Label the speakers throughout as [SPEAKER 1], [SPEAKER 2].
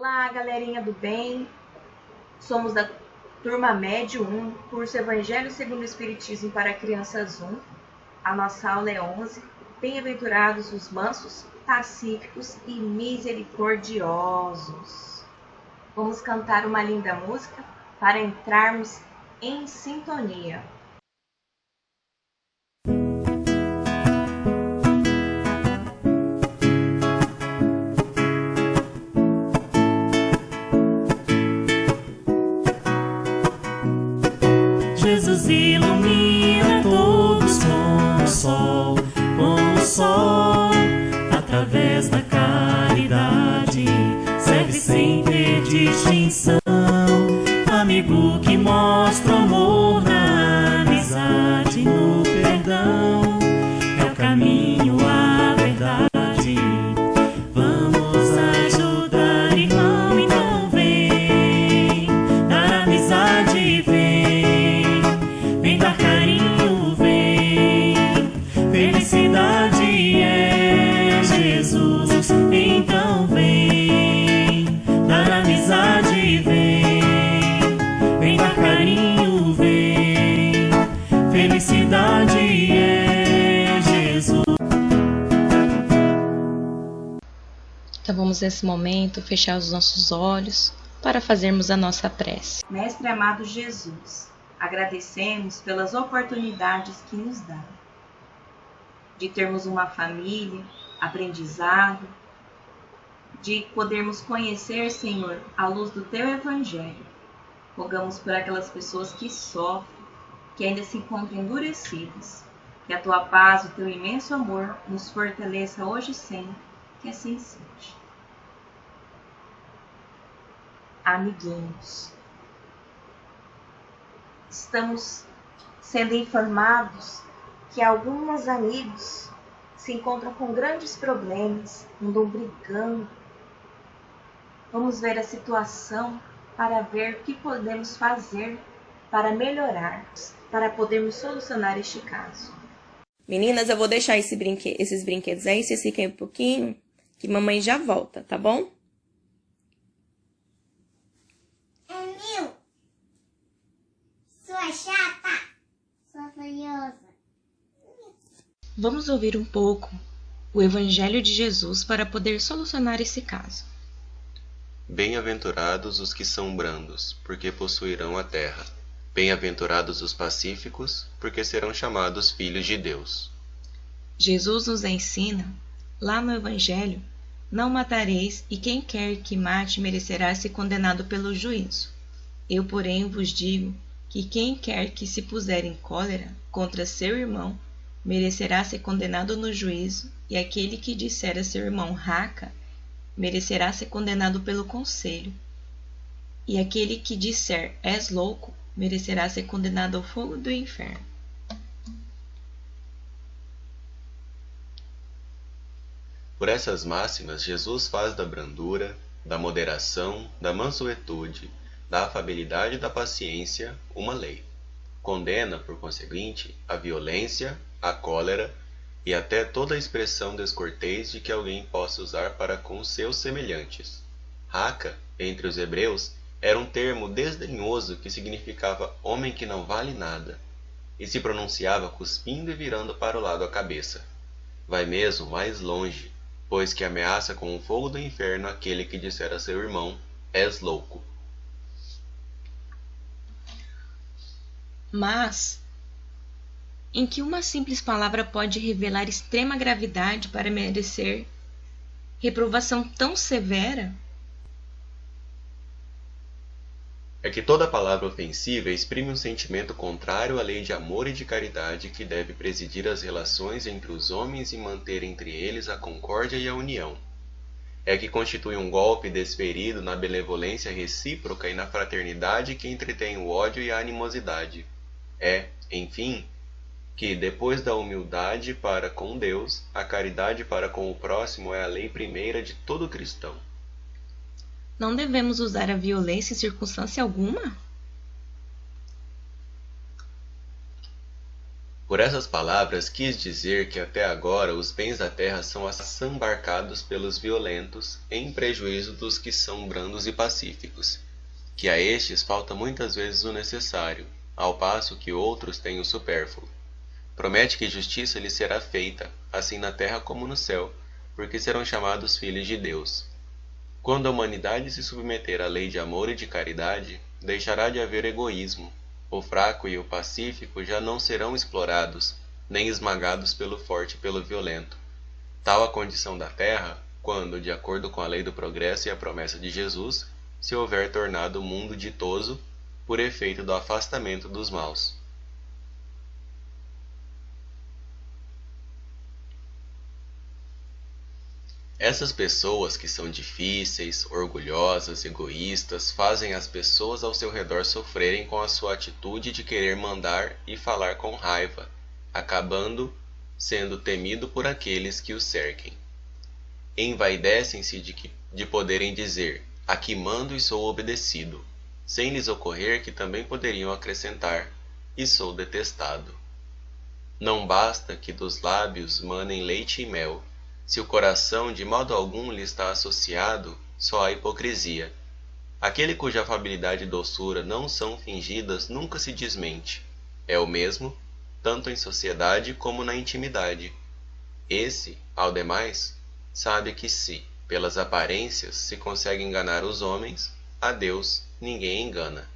[SPEAKER 1] Olá, galerinha do bem. Somos da turma médio 1, curso Evangelho segundo o Espiritismo para Crianças 1. A nossa aula é 11. Bem-aventurados os mansos, pacíficos e misericordiosos. Vamos cantar uma linda música para entrarmos em sintonia.
[SPEAKER 2] Jesus ilumina todos como o sol, através da caridade, serve sem ter distinção. Amigo que mostra o amor na amizade, no perdão, é o caminho, a verdade. Vamos ajudar, irmão, então vem, dar amizade, vem dar carinho, vem, felicidade é Jesus, então vem, dar amizade, vem dar carinho, vem, felicidade é Jesus.
[SPEAKER 3] Então vamos nesse momento fechar os nossos olhos para fazermos a nossa prece.
[SPEAKER 1] Mestre amado Jesus, agradecemos pelas oportunidades que nos dá, de termos uma família, aprendizado, de podermos conhecer, Senhor, a luz do Teu Evangelho. Rogamos por aquelas pessoas que sofrem, que ainda se encontram endurecidas, que a Tua paz, o Teu imenso amor nos fortaleça hoje e sempre, que assim seja. Amiguinhos, estamos sendo informados que alguns amigos se encontram com grandes problemas, andam brigando. Vamos ver a situação para ver o que podemos fazer para melhorar, para podermos solucionar este caso.
[SPEAKER 3] Meninas, eu vou deixar esses brinquedos aí, vocês fiquem um pouquinho, que mamãe já volta, tá bom?
[SPEAKER 4] Sua chata, sua furiosa.
[SPEAKER 3] Vamos ouvir um pouco o Evangelho de Jesus para poder solucionar esse caso.
[SPEAKER 5] Bem-aventurados os que são brandos, porque possuirão a terra. Bem-aventurados os pacíficos, porque serão chamados filhos de Deus.
[SPEAKER 3] Jesus nos ensina, lá no Evangelho, não matareis, e quem quer que mate merecerá ser condenado pelo juízo. Eu, porém, vos digo que quem quer que se puser em cólera contra seu irmão merecerá ser condenado no juízo, e aquele que disser a seu irmão raca merecerá ser condenado pelo conselho, e aquele que disser és louco merecerá ser condenado ao fogo do inferno.
[SPEAKER 5] Por essas máximas, Jesus faz da brandura, da moderação, da mansuetude, da afabilidade e da paciência uma lei. Condena, por conseguinte, a violência, a cólera e até toda a expressão descortês de que alguém possa usar para com os seus semelhantes. Raca, entre os hebreus, era um termo desdenhoso que significava homem que não vale nada, e se pronunciava cuspindo e virando para o lado a cabeça. Vai mesmo mais longe, pois que ameaça com o fogo do inferno aquele que disser a seu irmão, és louco.
[SPEAKER 3] Mas, em que uma simples palavra pode revelar extrema gravidade para merecer reprovação tão severa?
[SPEAKER 5] É que toda palavra ofensiva exprime um sentimento contrário à lei de amor e de caridade que deve presidir as relações entre os homens e manter entre eles a concórdia e a união. É que constitui um golpe desferido na benevolência recíproca e na fraternidade que entretém o ódio e a animosidade. É, enfim, que depois da humildade para com Deus, a caridade para com o próximo é a lei primeira de todo cristão.
[SPEAKER 3] Não devemos usar a violência em circunstância alguma?
[SPEAKER 5] Por essas palavras quis dizer que até agora os bens da terra são assambarcados pelos violentos em prejuízo dos que são brandos e pacíficos, que a estes falta muitas vezes o necessário, ao passo que outros têm o supérfluo. Promete que justiça lhes será feita, assim na terra como no céu, porque serão chamados filhos de Deus. Quando a humanidade se submeter à lei de amor e de caridade, deixará de haver egoísmo. O fraco e o pacífico já não serão explorados, nem esmagados pelo forte e pelo violento. Tal a condição da terra, quando, de acordo com a lei do progresso e a promessa de Jesus, se houver tornado o mundo ditoso por efeito do afastamento dos maus. Essas pessoas que são difíceis, orgulhosas, egoístas, fazem as pessoas ao seu redor sofrerem com a sua atitude de querer mandar e falar com raiva, acabando sendo temido por aqueles que o cerquem. Envaidecem-se de poderem dizer, aqui mando e sou obedecido, sem lhes ocorrer que também poderiam acrescentar, e sou detestado. Não basta que dos lábios manem leite e mel, se o coração de modo algum lhe está associado, só há hipocrisia. Aquele cuja afabilidade e doçura não são fingidas nunca se desmente. É o mesmo, tanto em sociedade como na intimidade. Esse, ao demais, sabe que se, pelas aparências, se consegue enganar os homens, a Deus ninguém engana.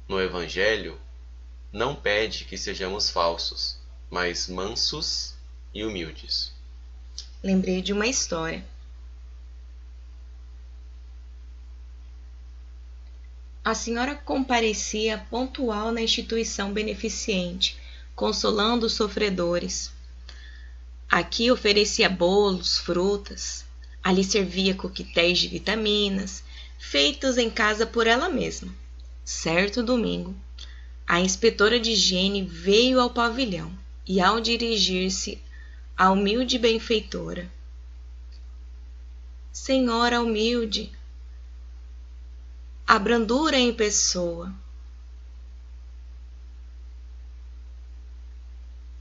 [SPEAKER 5] No Evangelho, não pede que sejamos falsos, mas mansos e humildes.
[SPEAKER 3] Lembrei de uma história. A senhora comparecia pontual na instituição beneficente, consolando os sofredores. Aqui oferecia bolos, frutas. Ali servia coquetéis de vitaminas, feitos em casa por ela mesma. Certo domingo, a inspetora de higiene veio ao pavilhão e, ao dirigir-se à humilde benfeitora: Senhora humilde, a brandura em pessoa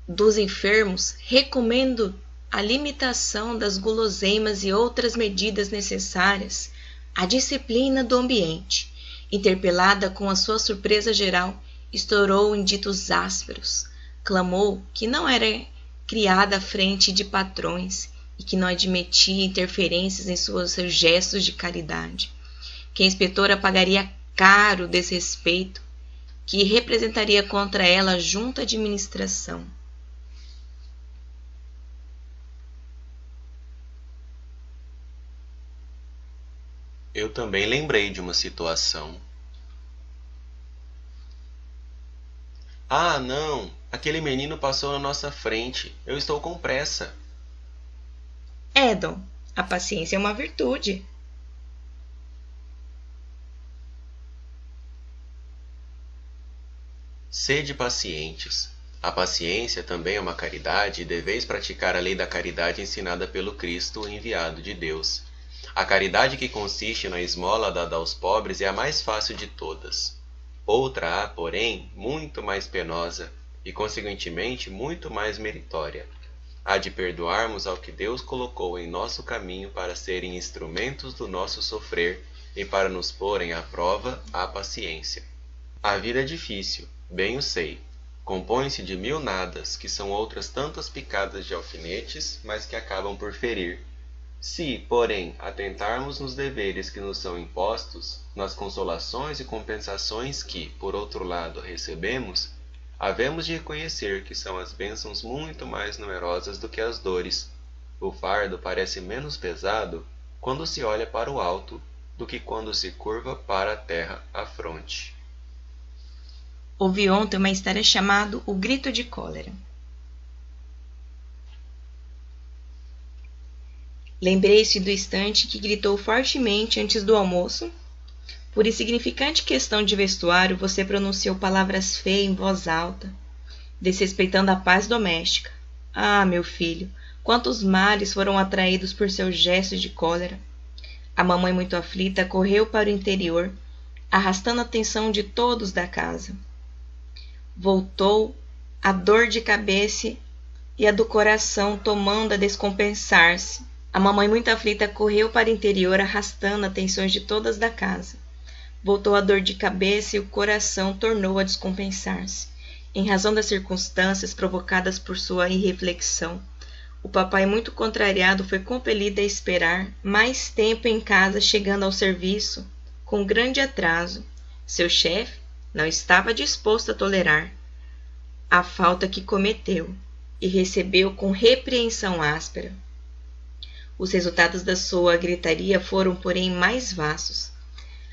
[SPEAKER 3] dos enfermos, recomendo a limitação das guloseimas e outras medidas necessárias à disciplina do ambiente. Interpelada com a sua surpresa geral, estourou em ditos ásperos, clamou que não era criada à frente de patrões e que não admitia interferências em seus gestos de caridade, que a inspetora pagaria caro o desrespeito que representaria contra ela a junta de administração.
[SPEAKER 5] Eu também lembrei de uma situação. Ah, não! Aquele menino passou na nossa frente. Eu estou com pressa.
[SPEAKER 3] Edom, a paciência é uma virtude.
[SPEAKER 5] Sede pacientes. A paciência também é uma caridade e deveis praticar a lei da caridade ensinada pelo Cristo, enviado de Deus. A caridade que consiste na esmola dada aos pobres é a mais fácil de todas. Outra há, porém, muito mais penosa e, consequentemente, muito mais meritória. Há de perdoarmos ao que Deus colocou em nosso caminho para serem instrumentos do nosso sofrer e para nos porem à prova a paciência. A vida é difícil, bem o sei. Compõe-se de 1000 nadas, que são outras tantas picadas de alfinetes, mas que acabam por ferir. Se, porém, atentarmos nos deveres que nos são impostos, nas consolações e compensações que, por outro lado, recebemos, havemos de reconhecer que são as bênçãos muito mais numerosas do que as dores. O fardo parece menos pesado quando se olha para o alto do que quando se curva para a terra a fronte.
[SPEAKER 3] Ouvi ontem uma história chamada O Grito de Cólera. Lembrei-se do instante que gritou fortemente antes do almoço. Por insignificante questão de vestuário, você pronunciou palavras feias em voz alta, desrespeitando a paz doméstica. Ah, meu filho, quantos males foram atraídos por seus gestos de cólera. A mamãe, muito aflita, correu para o interior, arrastando a atenção de todos da casa. Voltou a dor de cabeça e a do coração tomando a descompensar-se. A mamãe, muito aflita, correu para o interior, arrastando atenções de todas da casa. Voltou a dor de cabeça e o coração tornou a descompensar-se. Em razão das circunstâncias provocadas por sua irreflexão, o papai, muito contrariado, foi compelido a esperar mais tempo em casa, chegando ao serviço com grande atraso. Seu chefe não estava disposto a tolerar a falta que cometeu e recebeu com repreensão áspera. Os resultados da sua gritaria foram, porém, mais vastos.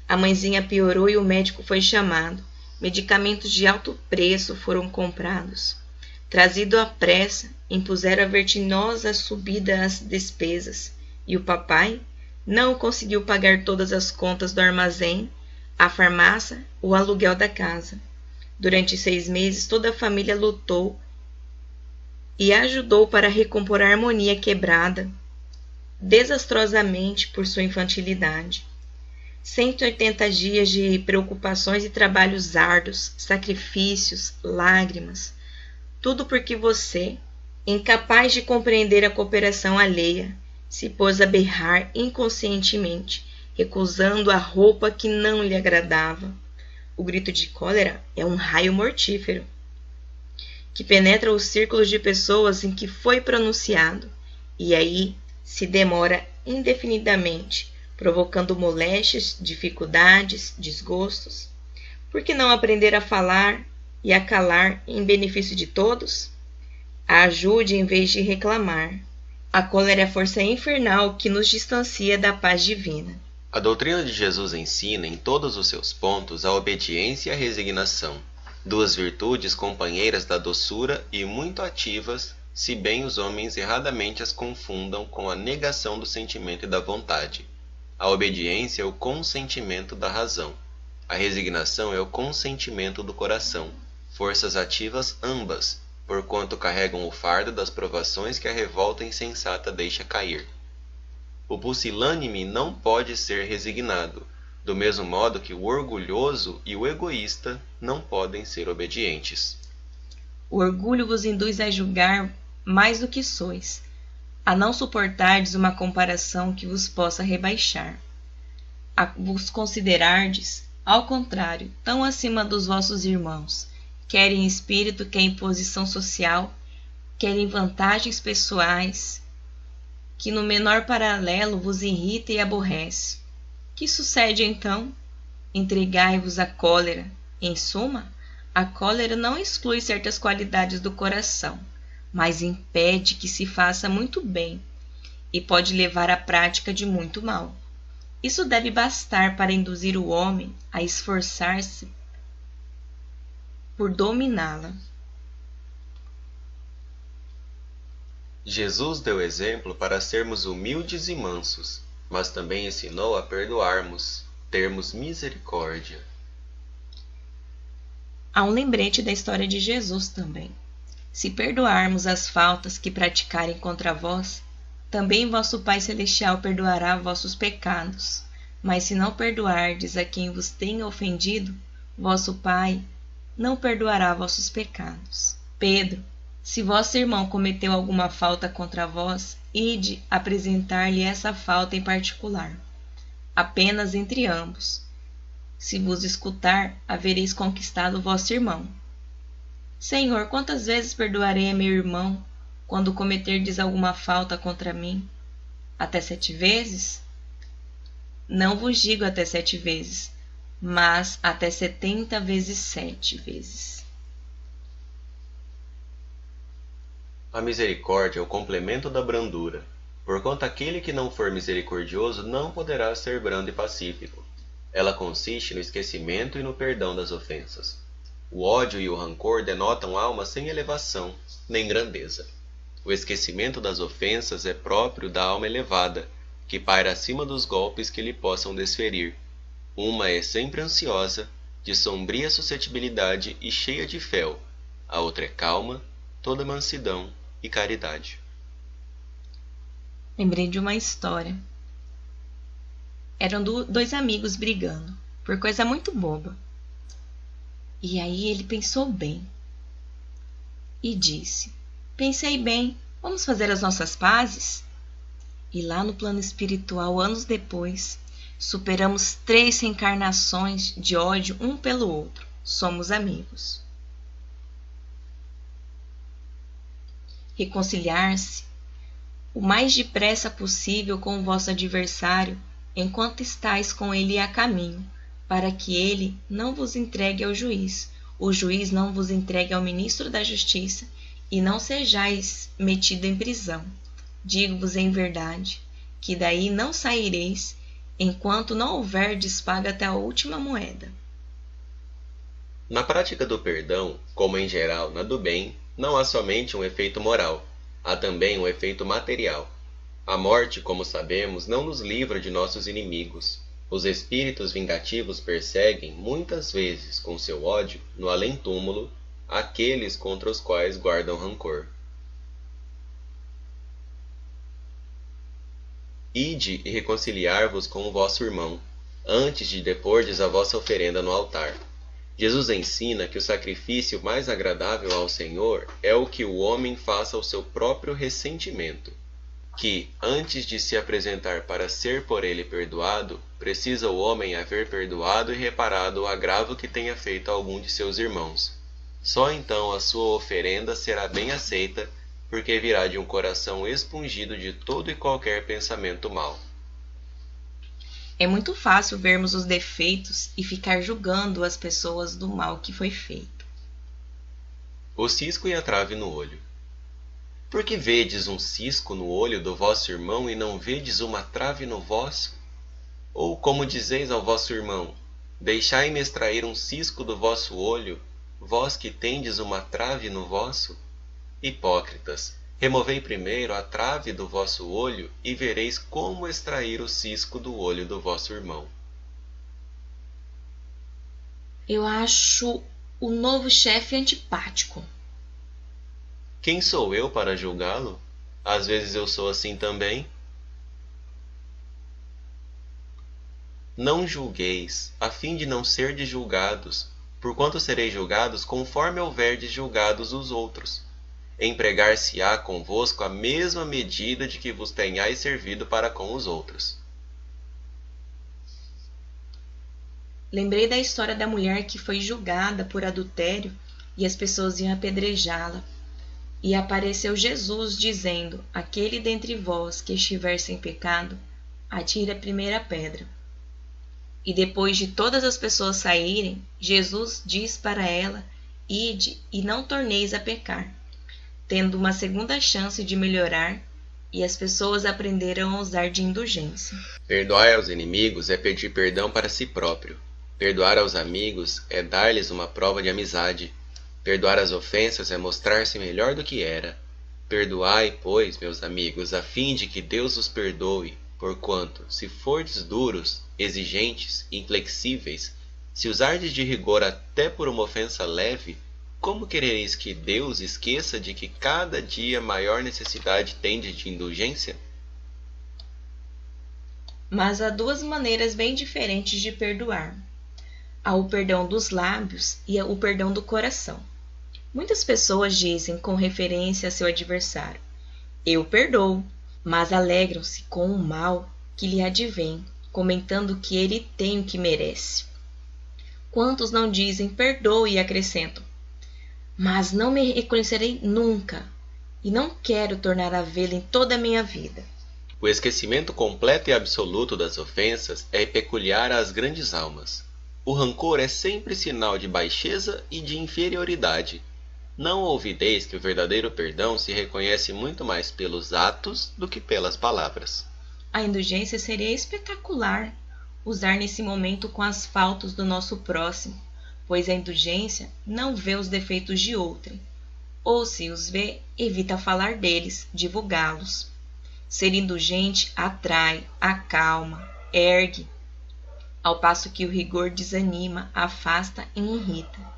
[SPEAKER 3] A mãezinha piorou e o médico foi chamado. Medicamentos de alto preço foram comprados. Trazido à pressa, impuseram a vertiginosa subida às despesas, e o papai não conseguiu pagar todas as contas do armazém, a farmácia, o aluguel da casa. Durante 6 meses, toda a família lutou e ajudou para recompor a harmonia quebrada desastrosamente por sua infantilidade. 180 dias de preocupações e trabalhos árduos, sacrifícios, lágrimas, tudo porque você, incapaz de compreender a cooperação alheia, se pôs a berrar inconscientemente, recusando a roupa que não lhe agradava. O grito de cólera é um raio mortífero, que penetra os círculos de pessoas em que foi pronunciado, e aí se demora indefinidamente, provocando moléstias, dificuldades, desgostos. Por que não aprender a falar e a calar em benefício de todos? Ajude em vez de reclamar. A cólera é a força infernal que nos distancia da paz divina.
[SPEAKER 5] A doutrina de Jesus ensina em todos os seus pontos a obediência e a resignação, 2 virtudes companheiras da doçura e muito ativas, se bem os homens erradamente as confundam com a negação do sentimento e da vontade. A obediência é o consentimento da razão. A resignação é o consentimento do coração, forças ativas ambas, porquanto carregam o fardo das provações que a revolta insensata deixa cair. O pusilânime não pode ser resignado, do mesmo modo que o orgulhoso e o egoísta não podem ser obedientes.
[SPEAKER 3] O orgulho vos induz a julgar mais do que sois, a não suportardes uma comparação que vos possa rebaixar, a vos considerardes, ao contrário, tão acima dos vossos irmãos, quer em espírito, quer em posição social, quer em vantagens pessoais, que no menor paralelo vos irrita e aborrece. Que sucede então? Entregai-vos à cólera. Em suma, a cólera não exclui certas qualidades do coração, mas impede que se faça muito bem e pode levar à prática de muito mal. Isso deve bastar para induzir o homem a esforçar-se por dominá-la.
[SPEAKER 5] Jesus deu exemplo para sermos humildes e mansos, mas também ensinou a perdoarmos, termos misericórdia.
[SPEAKER 3] Há um lembrete da história de Jesus também. Se perdoarmos as faltas que praticarem contra vós, também vosso Pai Celestial perdoará vossos pecados. Mas se não perdoardes a quem vos tenha ofendido, vosso Pai não perdoará vossos pecados. Pedro, se vosso irmão cometeu alguma falta contra vós, ide apresentar-lhe essa falta em particular, apenas entre ambos. Se vos escutar, havereis conquistado vosso irmão. Senhor, quantas vezes perdoarei a meu irmão quando cometerdes alguma falta contra mim? Até 7 vezes? Não vos digo até 7 vezes, mas até 70 vezes 7 vezes.
[SPEAKER 5] A misericórdia é o complemento da brandura, porquanto aquele que não for misericordioso não poderá ser brando e pacífico. Ela consiste no esquecimento e no perdão das ofensas. O ódio e o rancor denotam alma sem elevação, nem grandeza. O esquecimento das ofensas é próprio da alma elevada, que paira acima dos golpes que lhe possam desferir. Uma é sempre ansiosa, de sombria suscetibilidade e cheia de fel. A outra é calma, toda mansidão e caridade.
[SPEAKER 3] Lembrei de uma história. Eram 2 amigos brigando, por coisa muito boba. E aí ele pensou bem. e disse: Pensei bem, vamos fazer as nossas pazes? E lá no plano espiritual, anos depois, superamos 3 reencarnações de ódio um pelo outro. Somos amigos. Reconciliar-se o mais depressa possível com o vosso adversário, enquanto estáis com ele a caminho, para que ele não vos entregue ao juiz, o juiz não vos entregue ao ministro da Justiça, e não sejais metido em prisão. Digo-vos em verdade, que daí não saireis, enquanto não houverdes pago até a última moeda.
[SPEAKER 5] Na prática do perdão, como em geral na do bem, não há somente um efeito moral, há também um efeito material. A morte, como sabemos, não nos livra de nossos inimigos. Os espíritos vingativos perseguem, muitas vezes, com seu ódio, no além-túmulo, aqueles contra os quais guardam rancor. Ide e reconciliar-vos com o vosso irmão, antes de depordes a vossa oferenda no altar. Jesus ensina que o sacrifício mais agradável ao Senhor é o que o homem faça ao seu próprio ressentimento, que, antes de se apresentar para ser por ele perdoado, precisa o homem haver perdoado e reparado o agravo que tenha feito a algum de seus irmãos. Só então a sua oferenda será bem aceita, porque virá de um coração expungido de todo e qualquer pensamento mau.
[SPEAKER 3] É muito fácil vermos os defeitos e ficar julgando as pessoas do mal que foi feito.
[SPEAKER 5] O cisco e a trave no olho. Por que vedes um cisco no olho do vosso irmão e não vedes uma trave no vosso? Ou como dizeis ao vosso irmão: Deixai-me extrair um cisco do vosso olho, vós que tendes uma trave no vosso? Hipócritas, removei primeiro a trave do vosso olho e vereis como extrair o cisco do olho do vosso irmão.
[SPEAKER 3] Eu acho o novo chefe antipático.
[SPEAKER 5] Quem sou eu para julgá-lo? Às vezes eu sou assim também. Não julgueis, a fim de não serdes julgados, porquanto sereis julgados conforme houverdes julgados os outros. Empregar-se-á convosco a mesma medida de que vos tenhais servido para com os outros.
[SPEAKER 3] Lembrei da história da mulher que foi julgada por adultério e as pessoas iam apedrejá-la. E apareceu Jesus dizendo: Aquele dentre vós que estiver sem pecado, atire a primeira pedra. E depois de todas as pessoas saírem, Jesus diz para ela: Ide e não torneis a pecar, tendo uma segunda chance de melhorar, e as pessoas aprenderam a usar de indulgência.
[SPEAKER 5] Perdoar aos inimigos é pedir perdão para si próprio. Perdoar aos amigos é dar-lhes uma prova de amizade. Perdoar as ofensas é mostrar-se melhor do que era. Perdoai, pois, meus amigos, a fim de que Deus os perdoe, porquanto, se fordes duros, exigentes, inflexíveis, se usardes de rigor até por uma ofensa leve, como querereis que Deus esqueça de que cada dia maior necessidade tendes de indulgência?
[SPEAKER 3] Mas há 2 maneiras bem diferentes de perdoar. Há o perdão dos lábios e o perdão do coração. Muitas pessoas dizem com referência a seu adversário: Eu perdoo, mas alegram-se com o mal que lhe advém, comentando que ele tem o que merece. Quantos não dizem perdoe e acrescentam: Mas não me reconhecerei nunca, e não quero tornar a vê-lo em toda a minha vida.
[SPEAKER 5] O esquecimento completo e absoluto das ofensas é peculiar às grandes almas. O rancor é sempre sinal de baixeza e de inferioridade. Não ouvideis que o verdadeiro perdão se reconhece muito mais pelos atos do que pelas palavras.
[SPEAKER 3] A indulgência seria espetacular usar nesse momento com as faltas do nosso próximo, pois a indulgência não vê os defeitos de outrem, ou se os vê, evita falar deles, divulgá-los. Ser indulgente atrai, acalma, ergue, ao passo que o rigor desanima, afasta e irrita.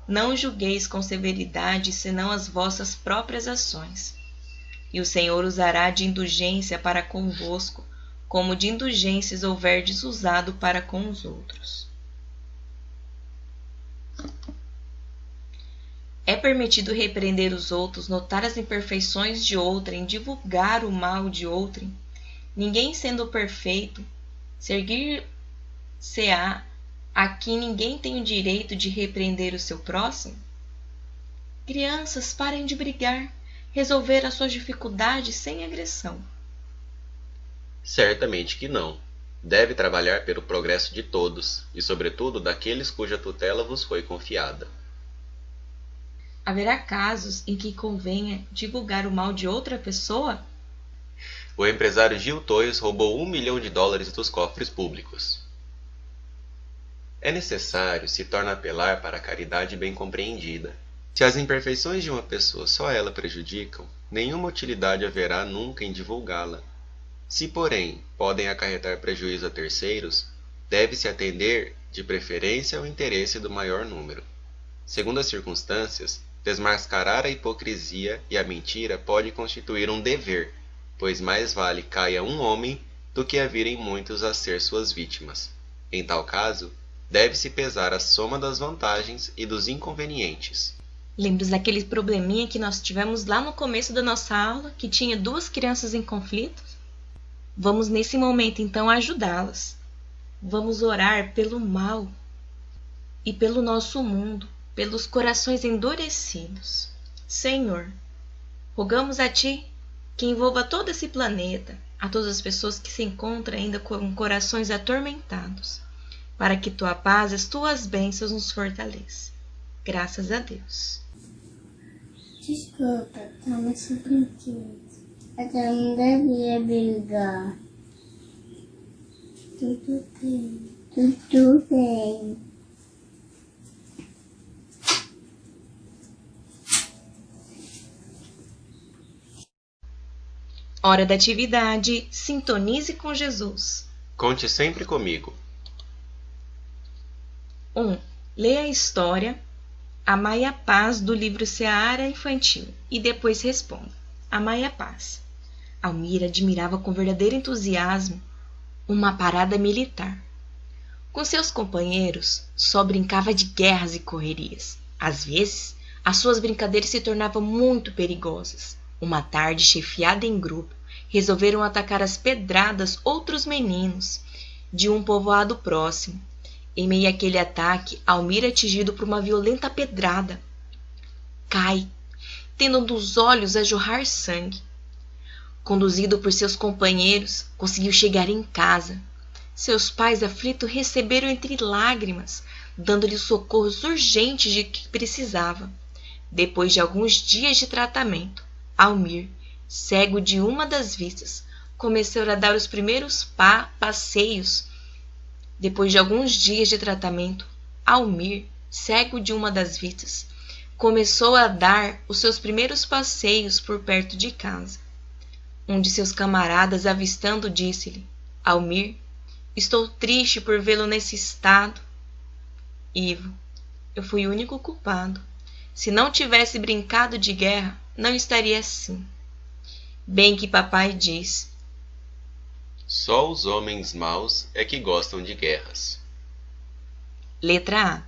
[SPEAKER 3] Não julgueis com severidade senão as vossas próprias ações. E o Senhor usará de indulgência para convosco, como de indulgências houverdes usado para com os outros. É permitido repreender os outros, notar as imperfeições de outrem, divulgar o mal de outrem. Ninguém sendo perfeito, seguir-se-á a que ninguém tem o direito de repreender o seu próximo? Crianças, parem de brigar, resolver as suas dificuldades sem agressão.
[SPEAKER 5] Certamente que não. Deve trabalhar pelo progresso de todos, e sobretudo daqueles cuja tutela vos foi confiada.
[SPEAKER 3] Haverá casos em que convenha divulgar o mal de outra pessoa?
[SPEAKER 5] O empresário Gil Toys roubou $1 milhão dos cofres públicos. É necessário se torna apelar para a caridade bem compreendida. Se as imperfeições de uma pessoa só ela prejudicam, nenhuma utilidade haverá nunca em divulgá-la. Se, porém, podem acarretar prejuízo a terceiros, deve-se atender de preferência ao interesse do maior número. Segundo as circunstâncias, desmascarar a hipocrisia e a mentira pode constituir um dever, pois mais vale caia um homem do que a virem muitos a ser suas vítimas. Em tal caso, deve-se pesar a soma das vantagens e dos inconvenientes.
[SPEAKER 3] Lembra daquele probleminha que nós tivemos lá no começo da nossa aula, que tinha 2 crianças em conflito? Vamos nesse momento então ajudá-las. Vamos orar pelo mal e pelo nosso mundo, pelos corações endurecidos. Senhor, rogamos a Ti que envolva todo esse planeta, a todas as pessoas que se encontram ainda com corações atormentados, para que Tua paz e as Tuas bênçãos nos fortaleçam. Graças a Deus.
[SPEAKER 4] Desculpa, toma esse brinquedo. Eu não devia brigar. Tudo bem. Tudo bem.
[SPEAKER 3] Hora da atividade. Sintonize com Jesus.
[SPEAKER 5] Conte sempre comigo.
[SPEAKER 3] 1. Leia a história Amai a Paz do livro Seara Infantil e depois responda. Amai a Paz. Almir admirava com verdadeiro entusiasmo uma parada militar. Com seus companheiros, só brincava de guerras e correrias. Às vezes, as suas brincadeiras se tornavam muito perigosas. Uma tarde, chefiada em grupo, resolveram atacar às pedradas outros meninos de um povoado próximo. Em meio àquele ataque, Almir é atingido por uma violenta pedrada. Cai, tendo um dos olhos a jorrar sangue. Conduzido por seus companheiros, conseguiu chegar em casa. Seus pais aflitos receberam entre lágrimas, dando-lhe os socorros urgentes de que precisava. Depois de alguns dias de tratamento, Almir, cego de uma das vistas, começou a dar os primeiros passeios. Depois de alguns dias de tratamento, Almir, cego de uma das vistas, começou a dar os seus primeiros passeios por perto de casa. Um de seus camaradas, avistando, disse-lhe: Almir, estou triste por vê-lo nesse estado. Ivo, eu fui o único culpado. Se não tivesse brincado de guerra, não estaria assim. Bem que papai diz:
[SPEAKER 5] só os homens maus é que gostam de guerras.
[SPEAKER 3] Letra A.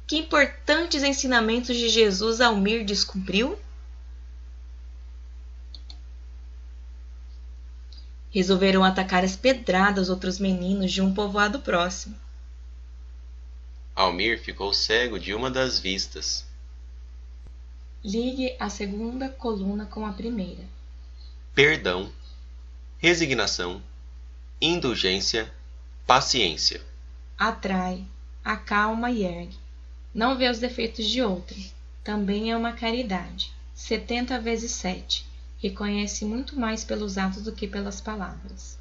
[SPEAKER 3] Que importantes ensinamentos de Jesus Almir descumpriu? Resolveram atacar as pedradas outros meninos de um povoado próximo.
[SPEAKER 5] Almir ficou cego de uma das vistas.
[SPEAKER 3] Ligue a segunda coluna com a primeira.
[SPEAKER 5] Perdão, resignação, indulgência, paciência.
[SPEAKER 3] Atrai, acalma e ergue. Não vê os defeitos de outrem. Também é uma caridade. 70 vezes 7. Reconhece muito mais pelos atos do que pelas palavras.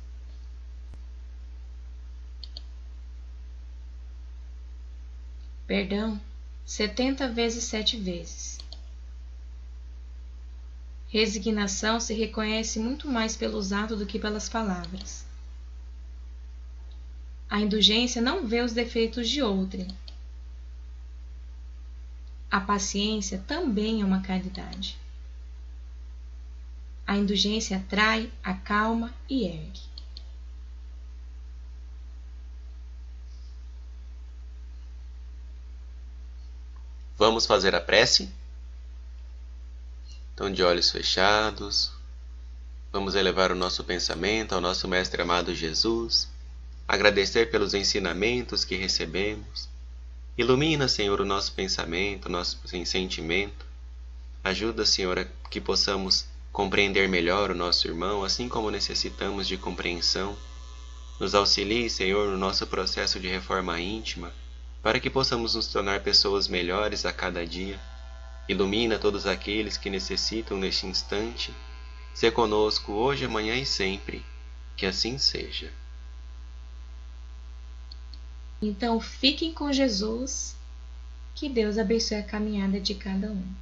[SPEAKER 3] Perdão, 70 vezes 7 vezes. Resignação se reconhece muito mais pelos atos do que pelas palavras. A indulgência não vê os defeitos de outrem. A paciência também é uma caridade. A indulgência atrai, acalma e ergue.
[SPEAKER 5] Vamos fazer a prece? Então, de olhos fechados, vamos elevar o nosso pensamento ao nosso Mestre amado Jesus, agradecer pelos ensinamentos que recebemos. Ilumina, Senhor, o nosso pensamento, o nosso sentimento. Ajuda, Senhor, a que possamos compreender melhor o nosso irmão, assim como necessitamos de compreensão. Nos auxilie, Senhor, no nosso processo de reforma íntima, para que possamos nos tornar pessoas melhores a cada dia. Ilumina todos aqueles que necessitam neste instante. Sê conosco hoje, amanhã e sempre. Que assim seja.
[SPEAKER 3] Então fiquem com Jesus. Que Deus abençoe a caminhada de cada um.